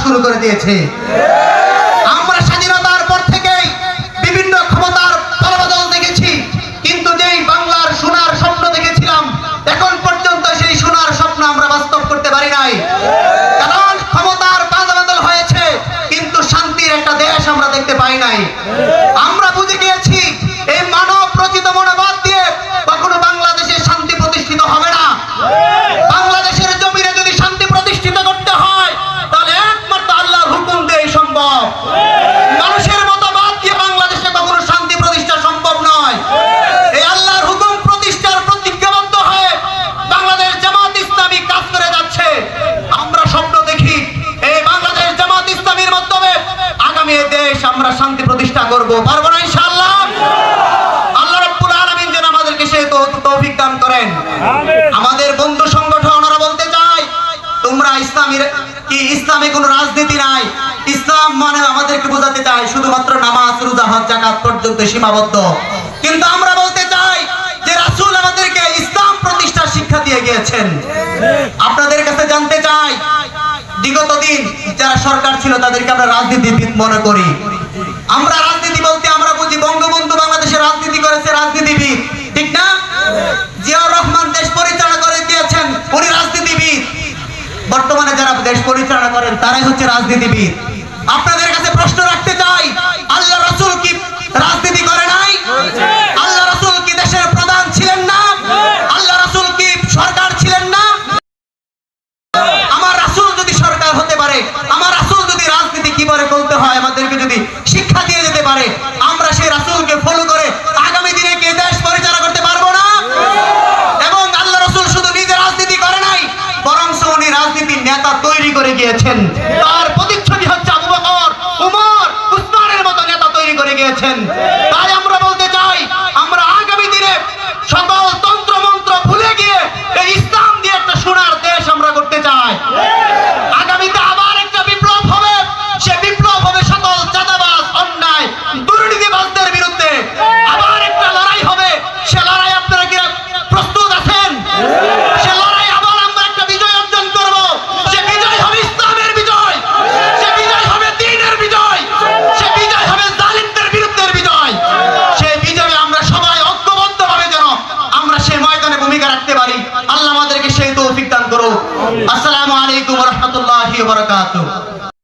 শুরু করে দিয়েছে। আমরা স্বাধীনতার পর থেকেই বিভিন্ন ক্ষমতার তলবদল দেখেছি, কিন্তু যেই বাংলার সোনার স্বপ্ন দেখেছিলাম এখন পর্যন্ত সেই সোনার স্বপ্ন আমরা বাস্তব করতে পারি নাই। কারণ ক্ষমতার পাল্টাবদল হয়েছে কিন্তু শান্তির একটা দেশ আমরা দেখতে পাই নাই। আমরা বুঝে গিয়েছি এই মানব রচিত মনোভাব দিয়ে কখনো বাংলাদেশের শান্তি প্রতিষ্ঠিত হবে না। বাংলাদেশের জমিনে যদি শান্তি প্রতিষ্ঠিত করতে হয় তাহলে একমাত্র আল্লাহর হুকুম দিয়ে সম্ভব। মানুষের মতবাদ দিয়ে বাংলাদেশে কখনো শান্তি প্রতিষ্ঠা সম্ভব নয়। এই আল্লাহর হুকুম প্রতিষ্ঠার প্রতিজ্ঞাবদ্ধ হয়ে বাংলাদেশ জামাত ইসলামী কাজ করে যাচ্ছে। আমরা স্বপ্ন দেখি এই বাংলাদেশ জামাত ইসলামীর মাধ্যমে আগামী দেশ আমরা শান্তি প্রতিষ্ঠা করব। পারবো না ইনশাআল্লাহ? আল্লাহ রাব্বুল আলামিন যেন আমাদেরকে সেই তৌফিক দান করেন। আমাদের বন্ধু সংগঠন ওরা বলতে চায় তোমরা ইসলামে কোনো রাজনীতি নাই। ইসলাম মানে আমাদেরকে বোঝাতে চায় শুধুমাত্র নামাজ, রোজা, হজ, যাকাত পর্যন্ত সীমাবদ্ধ। কিন্তু আমরা বলতে চাই যে রাসূল আমাদেরকে ইসলাম প্রতিষ্ঠার শিক্ষা দিয়ে গিয়েছেন। আপনাদের কাছে জানতে চাই, বিগত দিন যারা সরকার ছিল তাদেরকে আমরা রাজনীতিবিদ মনে করি। আমরা রাজনীতি বলতে আমরা বুঝি বঙ্গবন্ধু বাংলাদেশের রাজনীতি করেছে, রাজনীতিবিদ, ঠিক না? জিয়াউর রহমান দেশ পরিচালনা করে দিয়েছেন, উনি রাজনীতিবিদ। বর্তমানে যারা দেশ পরিচালনা করেন তারাই হচ্ছে রাজনীতিবিদ। আপনাদের কাছে প্রশ্ন রাখতে চাই, আল্লাহ রাসূল কি রাজনীতি করে নাই? আল্লাহ রাসূল কি দেশের প্রধান ছিলেন না? আল্লাহ রাসূল কি সরকার ছিলেন না? আমার রাসূল যদি সরকার হতে পারে, আমার রাসূল যদি রাজনীতি কিভাবে করতে হয় আমাদেরকে যদি শিক্ষা দিয়ে যেতে পারে, আমরা সেই রাসূলকে ফলো করে আগামী দিনে কি দেশ পরিচালনা করতে পারবো না? এবং আল্লাহ রাসূল শুধু নিজে রাজনীতি করে নাই, বরং উনি রাজনীতির নেতা তৈরি করে গিয়েছেন। তার প্রতিচ্ছবি হচ্ছে আবু বকর, উমর, উসমানের মতো নেতা তৈরি করে গিয়েছেন। তাই আমরা বলতে চাই আমরা আগামী দিনে সকল তন্ত্র মন্ত্র ভুলে গিয়ে এই ইসলাম দিয়ে একটা সোনার দেশ আমরা করতে চাই। আগামীতে আবার একটা বিপ্লব হবে, সে বিপ্লব হবে সকল চাঁদাবাজ, অন্যায়, দুর্নীতিবাজদের বিরুদ্ধে। আবার একটা লড়াই হবে, সে লড়াই আপনারা কি প্রস্তুত আছেন? সে লড়াই আবার আমরা একটা বিজয় অর্জন করব। সে বিজয় হবে ইসলামের বিজয়, সে বিজয় হবে দ্বীনের বিজয়, সে বিজয় হবে জালিমদের বিরুদ্ধের বিজয়। সেই বিজয়ে আমরা সবাই ঐক্যবদ্ধভাবে যেন আমরা সেই ময়দানে ভূমিকা রাখতে পারি। আল্লাহ আমাদেরকে সেই তৌফিক দান করুন। আসসালামু আলাইকুম ওয়া রাহমাতুল্লাহি ওয়া বারাকাতুহু।